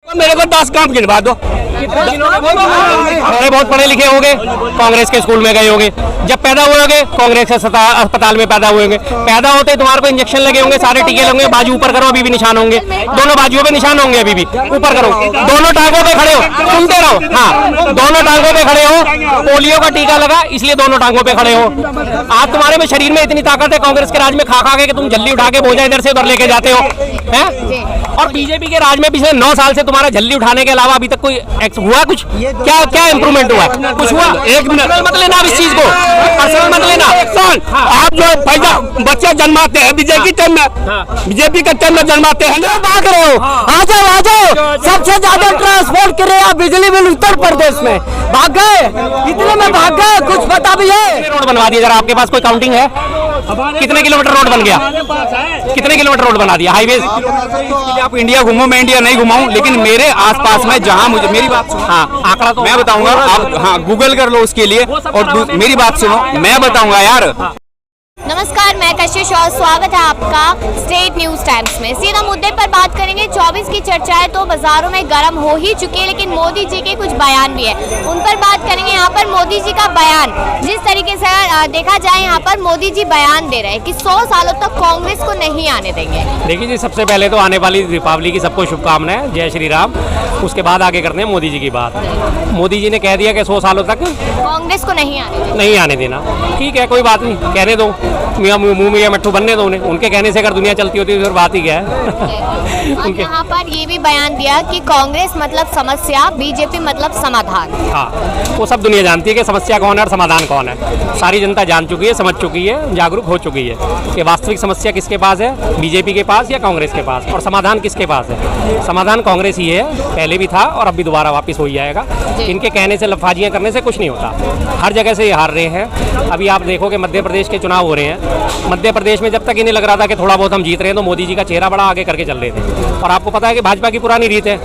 मेरे को 10 काम गिनवा दो। अरे बहुत पढ़े लिखे होंगे, कांग्रेस के स्कूल में गए होंगे, जब पैदा हुए होंगे कांग्रेस के अस्पताल में पैदा हुए होंगे, पैदा होते तुम्हारे को इंजेक्शन लगे होंगे, सारे टीके लगे, बाजू ऊपर करो अभी भी निशान होंगे, दोनों बाजुओं पे निशान होंगे, अभी भी ऊपर करो, दोनों टांगों पे खड़े हो, सुनते रहो। हाँ, दोनों टांगों पे खड़े हो, पोलियो का टीका लगा इसलिए दोनों टांगों पे खड़े हो। आज तुम्हारे में शरीर में इतनी ताकत है, कांग्रेस के राज में खा खा के तुम झल्ली उठा के बोझा इधर से उधर लेके जाते हो हैं। और बीजेपी के राज में पिछले 9 साल से तुम्हारा झल्ली उठाने के अलावा अभी तक कोई हुआ कुछ? क्या क्या इंप्रूवमेंट हुआ? कुछ हुआ? एक मिनट मत लेना इस चीज को, पर्सनल मत लेना। आप जो पैदा बच्चे जन्माते हैं बीजेपी टाइम में, बीजेपी के टाइम में जन्माते हैं, भाग रहे हो। आ जाओ, सबसे ज्यादा ट्रांसपोर्ट कर रहे हैं बिजली बिल उत्तर प्रदेश में, भाग गए, इतने में भाग गए, कुछ पता भी है? रोड बनवा दिया, जरा आपके पास कोई काउंटिंग है? कितने किलोमीटर रोड बन गया? कितने किलोमीटर रोड बना दिया? हाईवे आप इंडिया घूमो, मैं इंडिया नहीं घुमाऊं, लेकिन मेरे आसपास में जहां मुझे मेरी बात सुनो, हाँ आंकड़ा तो मैं बताऊंगा, आप हाँ गूगल कर लो उसके लिए, और मेरी बात सुनो, मैं बताऊंगा यार। नमस्कार, मैं कशिश और स्वागत है आपका स्टेट न्यूज टाइम्स में। सीधा मुद्दे पर बात करेंगे। 24 की चर्चाएं तो बाजारों में गर्म हो ही चुकी है, लेकिन मोदी जी के कुछ बयान भी है, उन पर बात करेंगे। यहाँ पर मोदी जी का बयान, जिस तरीके से देखा जाए, यहाँ पर मोदी जी बयान दे रहे हैं कि 100 सालों तक कांग्रेस को नहीं आने देंगे। देखिए जी, सबसे पहले तो आने वाली दीपावली की सबको शुभकामनाएं, जय श्री राम। उसके बाद आगे करते हैं मोदी जी की बात। मोदी जी ने कह दिया कि 100 सालों तक कांग्रेस को नहीं आने देना। ठीक है, कोई बात नहीं, कहने दो, मुंह में या मट्ठू बनने दो उन्हें, उनके कहने से अगर दुनिया चलती होती है तो बात ही क्या है। और यहाँ पर ये भी बयान दिया कि कांग्रेस मतलब समस्या, बीजेपी मतलब समाधान। हाँ, वो सब दुनिया जानती है कि समस्या कौन है और समाधान कौन है। सारी जनता जान चुकी है, समझ चुकी है, जागरूक हो चुकी है कि वास्तविक समस्या किसके पास है, बीजेपी के पास या कांग्रेस के पास, और समाधान किसके पास है। समाधान कांग्रेस ही है, पहले भी था और अब भी दोबारा वापस हो ही जाएगा। इनके कहने से, लफाजियाँ करने से कुछ नहीं होता। हर जगह से ये हार रहे हैं। अभी आप देखो कि मध्य प्रदेश के चुनाव हो रहे हैं। मध्य प्रदेश में जब तक इन्हें लग रहा था कि थोड़ा बहुत हम जीत रहे हैं, तो मोदी जी का चेहरा बड़ा आगे करके चल रहे थे। और आपको पता है कि भाजपा की पुरानी रीत है,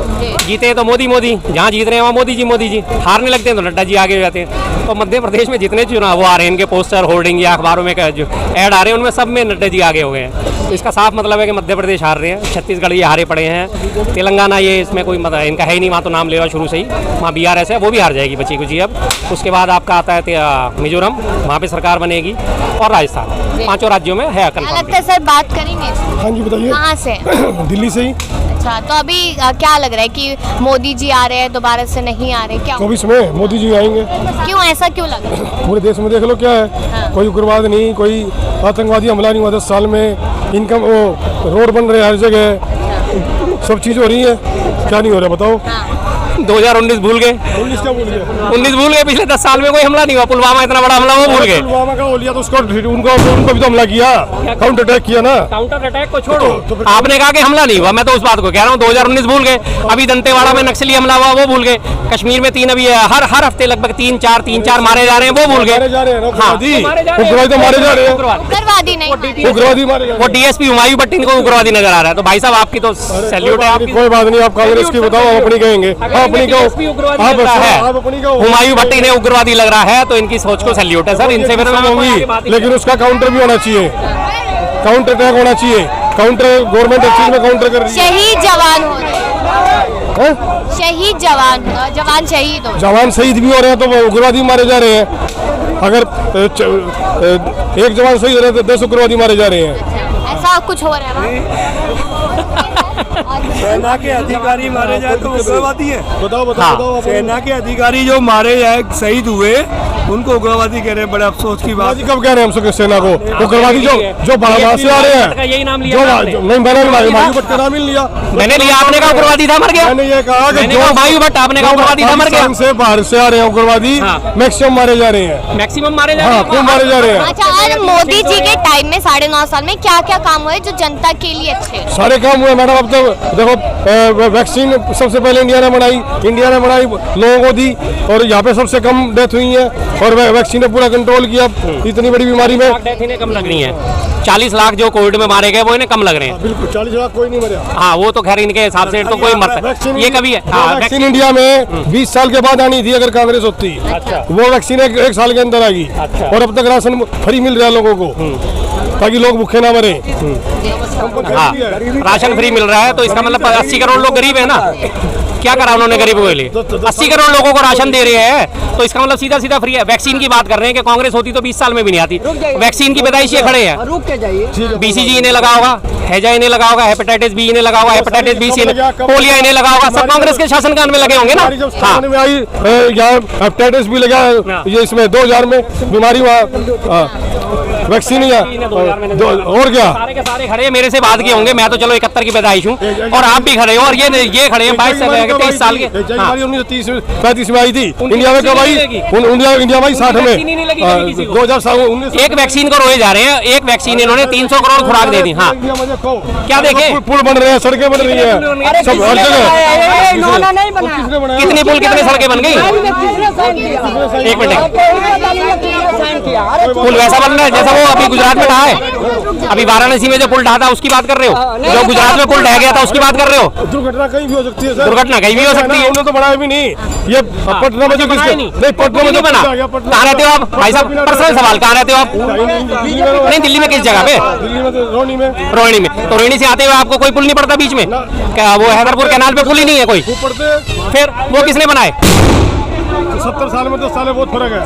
जीते तो मोदी, जहाँ जीत रहे हैं वहाँ मोदी जी, हारने लगते हैं तो नड्डा जी आगे हो जाते हैं। तो मध्य प्रदेश में जितने चुनाव वो आ रहे हैं, इनके पोस्टर, होर्डिंग या अखबारों में जो ऐड आ रहे हैं, उनमें सब में नड्डा जी आगे हो गए हैं। तो इसका साफ मतलब है कि मध्य प्रदेश हार रहे हैं। छत्तीसगढ़ ये हारे पड़े हैं, तेलंगाना ये इसमें कोई मतलब इनका है ही नहीं, वहाँ तो नाम ले रहा शुरू से ही, वहाँ BRS है, वो भी हार जाएगी बची कुछ ही। अब उसके बाद आपका आता है मिजोरम, वहाँ पे सरकार बनेगी, और राजस्थान, 5 राज्यों में है। लगता है सर, बात करेंगे। हाँ जी बताइए। कहाँ से? दिल्ली से ही। अच्छा, तो अभी क्या लग रहा है कि मोदी जी आ रहे हैं, दोबारा से नहीं आ रहे, क्या? 24 में मोदी जी आएंगे। क्यों, ऐसा क्यों लग रहा है? पूरे देश में देख लो क्या है। हाँ। कोई उग्रवाद नहीं, कोई आतंकवादी हमला नहीं हुआ 10 साल में। इनकम वो रोड बन रहे हैं हर जगह, सब चीज हो रही है, क्या नहीं हो रहा बताओ। 2019 भूल गए, 19 क्या भूल गए? 19 भूल गए। पिछले 10 साल में कोई हमला नहीं हुआ, पुलवामा इतना बड़ा हमला वो भूल गए। पुलवामा का हो लिया तो उसको उनको भी तो हमला किया, काउंटर अटैक किया ना। काउंटर अटैक को छोड़ो, आपने कहा कि हमला नहीं हुआ, मैं तो उस बात को कह रहा हूँ। 2019 भूल गए। अभी दंतेवाड़ा में नक्सली हमला हुआ वो भूल गए। कश्मीर में 3 अभी हर हफ्ते लगभग 3-4 मारे जा रहे हैं, वो भूल गए। उग्रवादी तो मारे जा रहे हैं, उग्रवादी नहीं, उग्रवादी मारे। वो DSP हुमायूं भट्ट इनको उग्रवादी नजर आ रहा है। तो भाई साहब आपकी तो सैल्यूट है। आपकी कोई बात नहीं, आप कांग्रेस की बताओ, आप अपनी कहेंगे, अपनी कहो। हुमायूं भट्ट इन्हें उग्रवादी लग रहा है, तो इनकी सोच को सैल्यूट है सर। इनसे फिर होगी, लेकिन उसका काउंटर भी होना चाहिए, काउंटर अटैक होना चाहिए। काउंटर गवर्नमेंट चीज में काउंटर कर रही है। शहीद जवान हो रहे हैं, शहीद जवान शहीद हो, जवान शहीद भी हो रहे हैं, तो वो उग्रवादी मारे जा रहे हैं। अगर एक जवान शहीद हो रहे हैं तो 10 उग्रवादी मारे जा रहे हैं। ऐसा कुछ हो रहा है। सेना के अधिकारी मारे जाए तो उग्रवादी है? बताओ बताओ। सेना के अधिकारी जो मारे जाए, शहीद हुए, उनको उग्रवादी कह रहे हैं। बड़े अफसोस की बात। कब कह रहे हैं हम सेना को उग्रवादी? जो बाहर से आ रहे हैं, यही नाम लिया नहीं, मैंने हुमायूं भट्ट का नाम ही लिया। मैंने लिया, आपने कहा उग्रवादी था, मर गया। मैंने ये कहा कि जो हुमायूं भट्ट, आपने कहा उग्रवादी था, मर गया। से बाहर से आ रहे हैं उग्रवादी, मैक्सिमम मारे जा रहे हैं, मैक्सिमम मारे जा रहे हैं। खूब मारे जा रहे हैं। अच्छा, और मोदी जी के टाइम में 9.5 साल में क्या क्या काम हुए जो जनता के लिए अच्छे? सारे काम हुए मैडम। अब तो देखो, वैक्सीन सबसे पहले इंडिया ने बनाई, लोगों को दी, और यहाँ पे सबसे कम डेथ हुई है, और वैक्सीन ने पूरा कंट्रोल किया इतनी बड़ी बीमारी में। डेथ इन्हें कम लग रही है। 40 लाख जो कोविड में मारे गए वो इन्हें कम लग रहे हैं। बिल्कुल 40 लाख कोई नहीं मरा। हाँ, वो तो खैर इनके हिसाब से तो कोई मरता, ये कभी है। वैक्सीन इंडिया में 20 साल के बाद आनी थी अगर कांग्रेस होती। अच्छा। वो वैक्सीन एक साल के अंदर आएगी। अच्छा। और अब तक राशन फ्री मिल रहा है लोगों को। ताकि लोग भूखे ना मरे। हाँ, राशन फ्री मिल रहा है तो इसका मतलब 80 करोड़ लोग गरीब है ना। क्या करा उन्होंने गरीबों के लिए? 80 करोड़ लोगों को राशन दे रहे हैं तो इसका मतलब सीधा सीधा फ्री है। वैक्सीन की बात कर रहे हैं कि कांग्रेस होती तो 20 साल में भी नहीं आती। वैक्सीन की पैदाइश ये खड़े हैं। BCG इन्हें लगा होगा, हैजा इन्हें लगा होगा, हेपेटाइटिस बी इन्हें लगा होगा, हेपेटाइटिस बी पोलियो इन्हें लगा होगा, सब कांग्रेस के शासनकाल में लगे होंगे ना। हाँ, हेपेटाइटिस भी लगा ये इसमें 2000 में बीमारी हुआ वैक्सीन और क्या सारे के सारे खड़े हैं, मेरे से बात किए होंगे। मैं तो चलो 71 की पैदाइश हूँ और आप भी खड़े हो और ये खड़े हैं 22 साल 23 साल के। 1935 में आई थी इंडिया में, कब आई? इंडिया में 60 में 2019। एक वैक्सीन को रोए जा रहे हैं, एक वैक्सीन इन्होंने 300 करोड़ खुराक दे दी। हाँ, क्या देखे? पुल बन रहे हैं, सड़कें बन रही हैं, सब हर जगह। कितने पुल कितने सड़कें बन गई? एक मिनट, पुल वैसा बन रहा है जैसा वो अभी गुजरात में ढहा है। अभी वाराणसी में जो पुल ढहा था उसकी बात कर रहे हो? जो गुजरात में पुल ढह गया था उसकी बात कर रहे हो? दुर्घटना कहीं भी हो सकती है सर। दुर्घटना कहीं भी हो सकती है। उन्होंने तो बनाया भी नहीं। ये पटना में जो नहीं, पटना में जो बना। कहाँ रहते हो आप भाई साहब? पर्सनल सवाल, कहाँ रहते हो आप? नहीं, दिल्ली में किस जगह पे? दिल्ली में तो रोहिणी में। रोहिणी में। तो रोहिणी से आते हुए आपको कोई पुल नहीं पड़ता बीच में? क्या वो हैदरपुर कैनाल पे पुल ही नहीं है कोई? फिर वो किसने बनाए? 70 साल में 10 साल में बहुत फर्क है।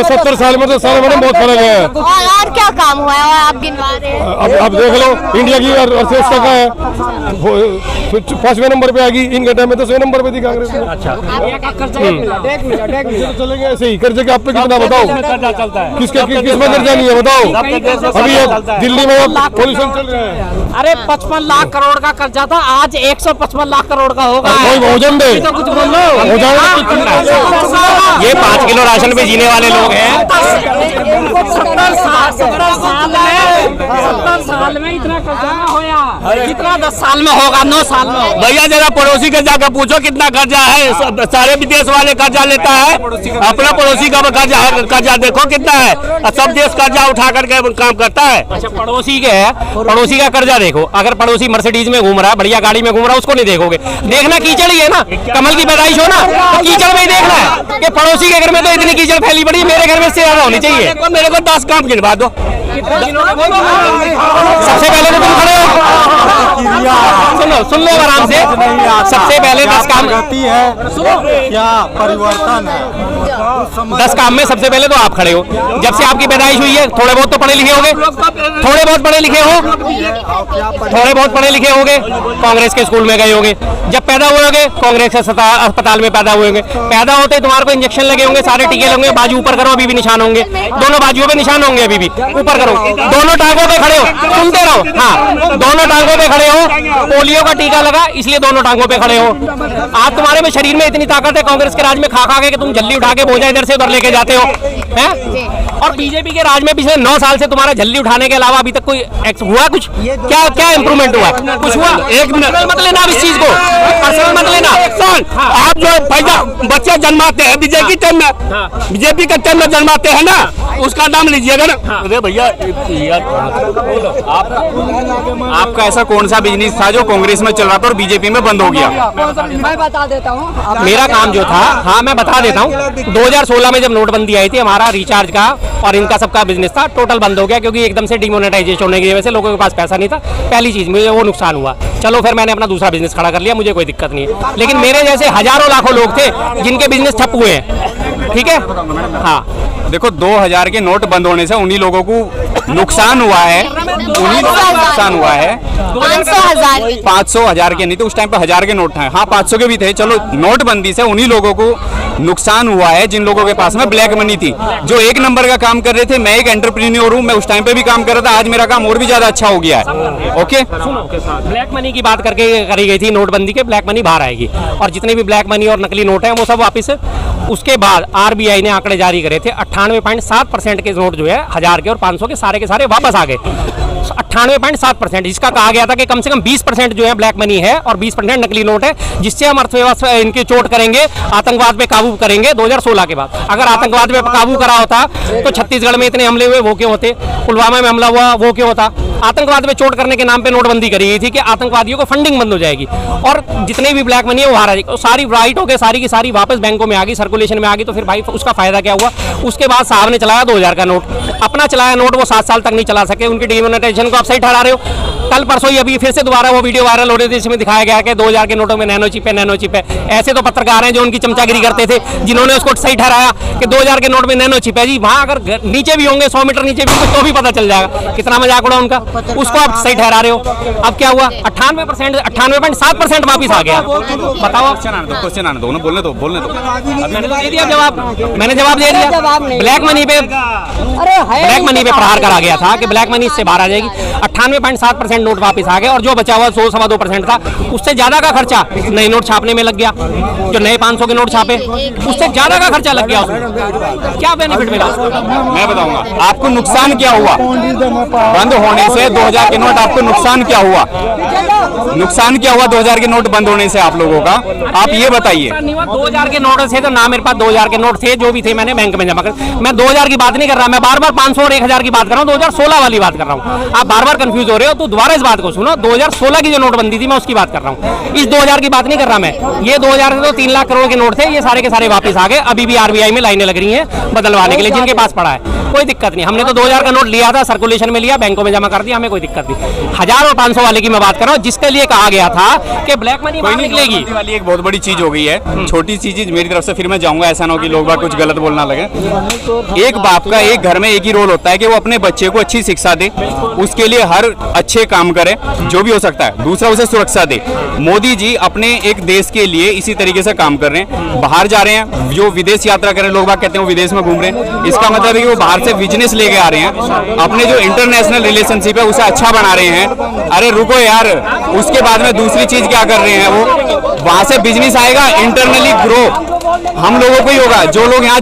70 साल में 10 साल में बहुत फर्क है। और क्या काम हुआ है आप गिनवा रहे हैं? अब देख लो इंडिया की अर्थव्यवस्था का है 5वें नंबर पे आएगी, इन घंटे में 10वें नंबर पे थी कांग्रेस। अच्छा, चलेंगे ऐसे ही। कर्जे के आप पे कितना बताओ? किसके किसमें कर्जा नहीं है बताओ? अभी दिल्ली में पॉल्यूशन चल रहा है। अरे 55 लाख करोड़ का कर्जा था, आज 155 लाख करोड़ का होगा। कोई भोजन दे तो कुछ बोलो। हो जाएगा। ये 5 किलो राशन पे जीने वाले लोग हैं। 70 साल में इतना कर्जा ना होया, कितना 10 साल में होगा, 9 साल में होगा। भैया जरा पड़ोसी के जाकर पूछो कितना कर्जा है। सारे विदेश वाले कर्जा लेता है, अपना पड़ोसी का कर्जा देखो कितना है। सब देश कर्जा उठा करके काम करता है। अच्छा, पड़ोसी के है, पड़ोसी का कर्जा देखो। अगर पड़ोसी मर्सिडीज में घूम रहा है, बढ़िया गाड़ी में घूम रहा है, उसको नहीं देखोगे। देखना कीचड़ ही है ना। कमल की पैदाइश हो ना तो कीचड़ में ही देखना है कि पड़ोसी के घर में तो इतनी कीचड़ फैली पड़ी है, मेरे घर में इससे ज्यादा होनी चाहिए। मेरे को 10 काम गिनवा दो। सबसे पहले तो तुम खड़े हो, सुन लो आराम से। सबसे पहले 10 काम है, क्या परिवर्तन है? 10 काम में सबसे पहले तो आप खड़े हो। जब से आपकी पैदाइश हुई है थोड़े बहुत तो पढ़े लिखे होंगे, थोड़े बहुत पढ़े लिखे हो, थोड़े बहुत पढ़े लिखे होंगे, कांग्रेस के स्कूल में गए होंगे। जब पैदा हुए होंगे कांग्रेस के अस्पताल में पैदा हुए होंगे। पैदा होते तुम्हारे को इंजेक्शन लगे होंगे, सारे टीके लगे, बाजू ऊपर करो अभी भी निशान होंगे, दोनों बाजुओं पे निशान होंगे, अभी भी ऊपर करो, दोनों टांगों पे खड़े हो, सुनते रहो। हाँ, दोनों टांगों पे खड़े हो। पोलियो का टीका लगा इसलिए दोनों टांगों पे खड़े हो। आज तुम्हारे में शरीर में इतनी ताकत है कांग्रेस के राज में खा के तुम झल्ली उठा के बोझा इधर से उधर लेके जाते हो हैं। और बीजेपी के राज में पिछले 9 साल से तुम्हारा झल्ली उठाने के अलावा अभी तक कोई हुआ कुछ? क्या इंप्रूवमेंट हुआ? कुछ हुआ? एक मिनट मत लेना इस चीज को, पर्सनल मत लेना। आप जो पैदा बच्चे जन्माते हैं बीजेपी टाइम में, बीजेपी के टाइम में जन्माते हैं ना, उसका नाम लीजिएगा ना। अरे भैया आपका ऐसा कौन सा बिजनेस था जो कांग्रेस में चल रहा था और बीजेपी में बंद हो गया? मैं बता देता हूँ। मेरा काम जो था, हाँ मैं बता देता हूँ, 2016 में जब नोटबंदी आई थी हमारा रिचार्ज का और इनका सबका बिजनेस था टोटल बंद हो गया, क्योंकि एकदम से डिमोनेटाइजेशन होने की वजह से लोगों के पास पैसा नहीं था। पहली चीज मुझे वो नुकसान हुआ। चलो फिर मैंने अपना दूसरा बिजनेस खड़ा कर लिया, मुझे कोई दिक्कत नहीं है। लेकिन मेरे जैसे हजारों लाखों लोग थे जिनके बिजनेस ठप हुए हैं, ठीक है। हाँ देखो 2000 के नोट बंद होने से उन्हीं लोगों को नुकसान हुआ है, उन्हीं को नुकसान हुआ है। 500,000 के नहीं तो उस टाइम पे 1000 के नोट थे। हाँ 500 के भी थे। चलो नोटबंदी से उन्हीं लोगों को नुकसान हुआ है जिन लोगों के पास में ब्लैक मनी थी, जो 1 नंबर का काम कर रहे थे। मैं एक एंटरप्रेन्योर हूँ, मैं उस टाइम पे भी काम कर रहा था, आज मेरा काम और भी ज्यादा अच्छा हो गया है। ओके, ब्लैक मनी की बात करके करी गई थी नोटबंदी के, ब्लैक मनी बाहर आएगी और जितने भी ब्लैक मनी और नकली नोट हैं वो सब वापस। उसके बाद आरबीआई ने आंकड़े जारी करे थे, 98.7% के नोट जो है 1000 के और 500 के सारे वापस आ गए। 98.7%, जिसका कहा गया था कि कम से कम 20% जो है ब्लैक मनी है और 20% नकली नोट है, जिससे हम अर्थव्यवस्था इनकी चोट करेंगे, आतंकवाद पे काबू करेंगे 2016 के बाद। अगर आतंकवाद पे काबू करा होता तो छत्तीसगढ़ में इतने हमले हुए वो क्यों होते, पुलवामा में हमला हुआ वो क्यों होता। आतंकवाद पे चोट करने के नाम पे नोटबंदी करी गई थी कि आतंकवादियों को फंडिंग बंद हो जाएगी और जितने भी ब्लैक मनी है वो बाहर आ जाएगी। सारी राइट हो गए, सारी की सारी वापस बैंकों में आ गई, सर्कुलेशन में आ गई। तो फिर भाई उसका फायदा क्या हुआ? उसके बाद साहब ने चलाया 2000 का नोट। अपना चलाया नोट वो 7 साल तक नहीं चला सके, उनकी डिमोनेटाइजेशन को आप सही ठहरा रहे हो। कल परसों ही अभी फिर से दोबारा वो वीडियो वायरल हो रही थी, इसमें दिखाया गया कि 2000 के नोटों में नैनो चिप है। ऐसे तो पत्रकार हैं जो उनकी चमचागिरी करते थे, जिन्होंने उसको सही ठहराया कि 2000 के नोट में नैनो चिप है। जी वहाँ अगर नीचे भी होंगे 100 मीटर नीचे भी होंगे तो भी पता चल जाएगा। कितना मजाक उड़ा उनका, उसको आप सही ठहरा रहे हो। अब क्या हुआ, 98%, 98.7% वापिस आ गया। बताओ आप, क्वेश्चन आने दो ना, बोलने दो। मैंने दे दिया जवाब, मैंने जवाब दे दिया। ब्लैक मनी पे प्रहार करा गया था कि ब्लैक मनी इससे बाहर आ जाएगी। 98.7% नोट वापस आ गए और जो बचा हुआ 100-2% था, उससे ज्यादा का खर्चा नए नोट छापने में लग गया। जो नए 500 के नोट छापे उससे ज्यादा का खर्चा लग गया उसमें। क्या बेनिफिट मिला? मैं बताऊंगा आपको नुकसान क्या हुआ बंद होने से। 2000 के नोट आपको नुकसान क्या हुआ? 2000 के नोट बंद होने से आप लोगों का, आप ये बताइए। 2000 के नोट थे तो ना मेरे पास 2000 के नोट थे, जो भी थे मैंने बैंक में जमा कर। मैं 2000 की बात नहीं कर रहा, मैं बार बार 500 और 1000 की बात कर रहा हूँ, 2016 वाली बात कर रहा हूँ। आप बार बार कंफ्यूज हो रहे हो, तो दोबारा इस बात को सुनो। 2016 की जो नोटबंदी थी मैं उसकी बात कर रहा हूँ, इस 2000 की बात नहीं कर रहा मैं। ये 2000 से तो 3 लाख करोड़ के नोट थे, ये सारे के सारे वापस आ गए। अभी भी आरबीआई में लाइनें लग रही हैं बदलवाने के लिए, जिनके पास पड़ा है कोई दिक्कत नहीं। हमने तो 2000 का नोट लिया था, सर्कुलेशन में लिया, बैंकों में जमा कर दिया, हमें कोई दिक्कत नहीं। 1000 और 500 वाले की मैं बात कर रहा हूँ, जिसके लिए कहा गया था कि ब्लैक मनी बाहर निकलेगी। वाली एक बहुत बड़ी चीज हो गई है, छोटी सी चीज मेरी तरफ से, फिर मैं जाऊंगा, ऐसा ना हो कि लोग बात कुछ गलत बोलना लगे। एक बाप का एक घर में एक ही रोल होता है कि वो अपने बच्चे को अच्छी शिक्षा दे, उसके लिए हर अच्छे काम करे जो भी हो सकता है, दूसरा उसे सुरक्षा दे। मोदी जी अपने एक देश के लिए इसी तरीके से काम कर रहे हैं। बाहर जा रहे हैं, जो विदेश यात्रा कर रहे हैं, लोग बात कहते हैं वो विदेश में घूम रहे हैं, इसका मतलब है कि वो बाहर से बिजनेस लेके आ रहे हैं, अपने जो इंटरनेशनल रिलेशनशिप है उसे अच्छा बना रहे हैं। अरे रुको यार, उसके बाद में दूसरी चीज क्या कर रहे हैं, वो वहां से बिजनेस आएगा, इंटरनली ग्रो हम लोगों को ही होगा। जो लोग यहाँ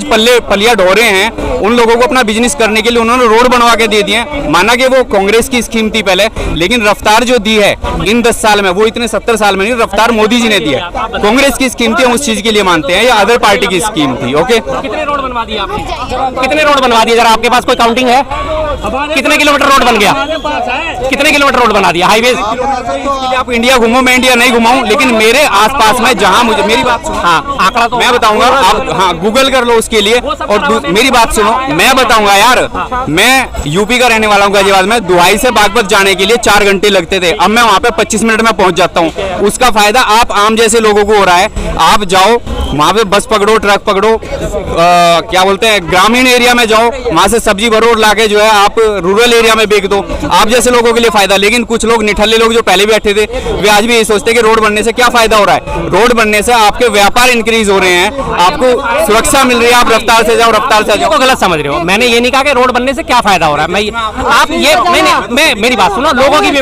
पलिया ढो रहे हैं, उन लोगों को अपना बिजनेस करने के लिए उन्होंने रोड बनवा के दे दिए। माना कि वो कांग्रेस की स्कीम थी पहले, लेकिन रफ्तार जो दी है इन 10 साल में, वो इतने 70 साल में नहीं, रफ्तार मोदी जी ने दी है। कांग्रेस की स्कीम थी, हम उस चीज के लिए मानते हैं, या अदर पार्टी की स्कीम थी। ओके, कितने रोड बनवा दिए आपने? कितने रोड बनवा दिए? जरा आपके पास कोई काउंटिंग है? कितने किलोमीटर रोड बन गया? कितने किलोमीटर रोड बना दिया? हाईवे आप इंडिया घूमो, मैं इंडिया नहीं घुमाऊं, लेकिन मेरे आसपास में जहां मुझे, मेरी बात सुनो, हाँ आंकड़ा तो मैं बताऊंगा, आप हाँ गूगल कर लो उसके लिए। और मेरी बात सुनो, मैं बताऊंगा यार, मैं यूपी का रहने वाला हूँ, गाजियाबाद में। दुहाई से बागपत जाने के लिए 4 घंटे लगते थे, अब मैं वहां पे 25 मिनट में पहुंच जाता हूँ। उसका फायदा आप आम जैसे लोगों को हो रहा है। आप जाओ वहां पे, बस पकड़ो, ट्रक पकड़ो, क्या बोलते हैं, ग्रामीण एरिया में जाओ, वहां से सब्जी भरो, लाके जो है आप रूरल एरिया में बेच दो, आप जैसे लोगों के लिए फायदा। लेकिन कुछ लोग निठल्ले लोग जो पहले बैठे थे, वे आज भी ये सोचते हैं कि रोड बनने से क्या फायदा हो रहा है। रोड बनने से आपके व्यापार इंक्रीज हो रहे हैं, आपको सुरक्षा मिल रही है, आप रफ्तार से जाओ, रफ्तार से जाओ। गलत समझ रहे हो, मैंने ये नहीं कहा कि रोड बनने से क्या फायदा हो रहा है। आप ये मैं मेरी बात सुनो, लोगों की भी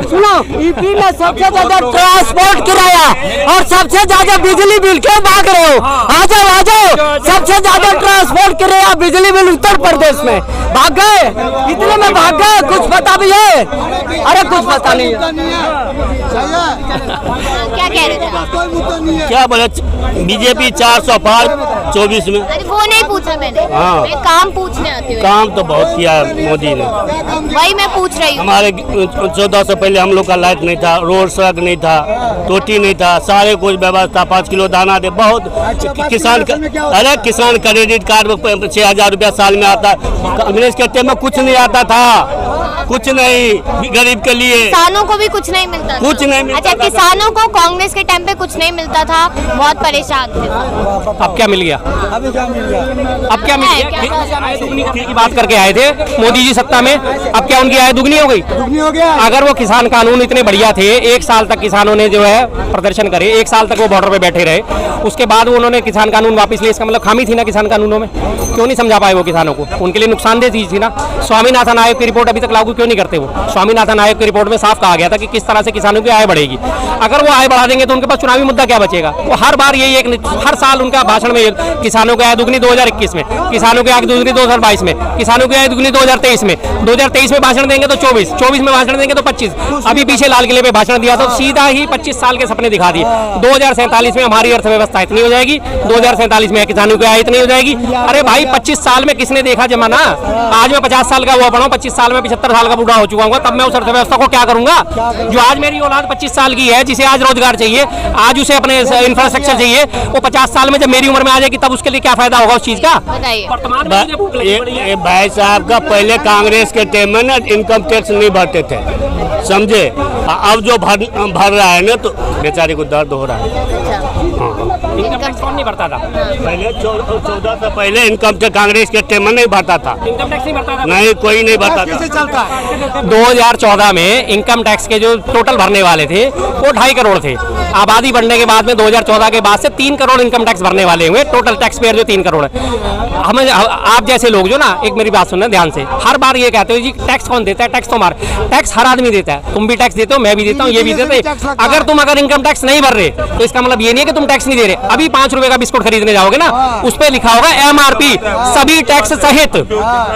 सुनो, यूपी में सबसे ज्यादा ट्रांसपोर्ट किराया और सबसे ज्यादा बिजली बिल, क्यों भाग रहे हो? आ जाओ, सबसे ज्यादा ट्रांसपोर्ट किराया बिजली बिल उत्तर प्रदेश में। भाग गए, इतने में भाग गए, कुछ पता भी है? अरे कुछ पता नहीं है। क्या कह रहे थे आप? क्या बोले, बीजेपी 400 पार 24 में। अरे वो नहीं पूछा मैंने, हाँ। मैं काम पूछने आती हूँ। काम तो बहुत किया है मोदी ने, वही मैं पूछ रही हूँ। हमारे 14 से पहले हम लोग का लाइट नहीं था, रोड सड़क नहीं था, टोटी नहीं था, सारे कुछ व्यवस्था, 5 किलो दाना दे, बहुत किसान अरे किसान क्रेडिट कार्ड 6000 रुपया साल में आता, कांग्रेस के टाइम में कुछ नहीं आता था, कुछ नहीं, गरीब के लिए। किसानों को भी कुछ नहीं मिलता था। कुछ नहीं मिलता। अच्छा, किसानों को कांग्रेस के टाइम पे कुछ नहीं मिलता था, बहुत परेशान थे। अब क्या मिल गया? अब क्या मिल गया? की बात करके आए थे मोदी जी सत्ता में, अब क्या उनकी आय दुगनी हो गई? अगर वो किसान कानून इतने बढ़िया थे, 1 साल तक किसानों ने जो है प्रदर्शन करे, 1 साल तक वो बॉर्डर पे बैठे रहे, उसके बाद वो उन्होंने किसान कानून वापस लिए, इसका मतलब खामी थी ना किसान कानूनों में? क्यों नहीं समझा पाए वो किसानों को? उनके लिए नुकसानदेह चीज थी ना। स्वामीनाथन आयोग की रिपोर्ट अभी तक लागू क्यों नहीं करते वो? स्वामीनाथन आयोग की रिपोर्ट में साफ कहा गया था कि किस तरह से किसानों की आय बढ़ेगी। अगर वो आय बढ़ा देंगे तो उनके पास चुनावी मुद्दा क्या बचेगा? वो हर बार यही हर साल उनका भाषण में किसानों की आय दुगनी 2021 में, किसानों की आय दुगनी 2022 में, किसानों की आय दुगनी 2023 में, 2023 में भाषण देंगे तो 24 में भाषण देंगे तो 25, अभी पीछे लाल किले पे भाषण दिया तो सीधा ही 25 साल के सपने दिखा दिए। 2047 में हमारी अर्थव्यवस्था इतनी हो जाएगी, 2047 में किसानों की आय इतनी हो जाएगी। अरे भाई 25 साल में किसने देखा जमाना? आज मैं 50 साल का हुआ पड़ा हूँ, 25 साल में 75 साल का बूढ़ा हो चुका हूँ, तब मैं उस अर्थव्यवस्था को क्या करूंगा? जो आज मेरी औलाद 25 साल की है, जिसे आज रोजगार चाहिए, आज उसे अपने इंफ्रास्ट्रक्चर चाहिए, वो 50 साल में जब मेरी उम्र में आ जाएगी जाएगी तब उसके लिए क्या फायदा होगा उस चीज का? बताइए। वर्तमान में मुझे भूख लगी पड़ी है। ये भाई साहब का पहले कांग्रेस के टाइम में ना इनकम टैक्स नहीं भरते थे, समझे। अब जो भर रहा है ना तो बेचारे को दर्द हो रहा है। इनकम टैक्स कौन नहीं भरता था? पहले 14 से पहले इनकम टैक्स कांग्रेस के टाइम में नहीं भरता था। इनकम टैक्स नहीं भरता था? नहीं, कोई नहीं भरता था। 2014 में इनकम टैक्स के जो टोटल भरने वाले थे वो 2.5 करोड़ थे। आबादी बढ़ने के बाद में 2014 के बाद से 3 करोड़ इनकम टैक्स भरने वाले हुए, टोटल टैक्स पेयर जो 3 करोड़ है। हमें आप जैसे लोग जो ना, एक मेरी बात सुनना ध्यान से, हर बार ये कहते हो जी टैक्स कौन देता है, टैक्स तो हमारा, टैक्स हर आदमी देता है। तुम भी टैक्स देते हो, मैं भी देता हूँ, ये भी देते हैं। अगर इनकम टैक्स नहीं भर रहे तो इसका मतलब ये नहीं है कि तुम टैक्स नहीं दे रहे। अभी 5 रुपए का बिस्कुट खरीदने जाओगे ना, उस पे लिखा होगा MRP सभी टैक्स सहित।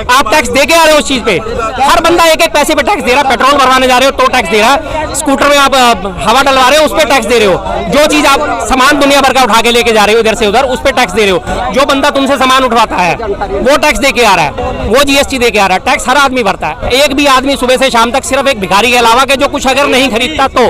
आप टैक्स दे के आ रहे हो उस चीज पे। हर बंदा एक एक पैसे पे टैक्स दे रहा है। पेट्रोल भरवाने जा रहे हो तो टैक्स दे रहा है, स्कूटर में आप हवा डलवा रहे हो उस पे टैक्स दे रहे हो, जो चीज आप सामान दुनिया भर का उठा के लेके जा रहे हो इधर से उधर उस पे टैक्स दे रहे हो, जो बंदा तुमसे सामान उठवाता है वो टैक्स दे के आ रहा है, वो GST दे के आ रहा है। टैक्स हर आदमी भरता है। एक भी आदमी सुबह से शाम तक सिर्फ एक भिखारी के अलावा के जो कुछ अगर नहीं खरीदता तो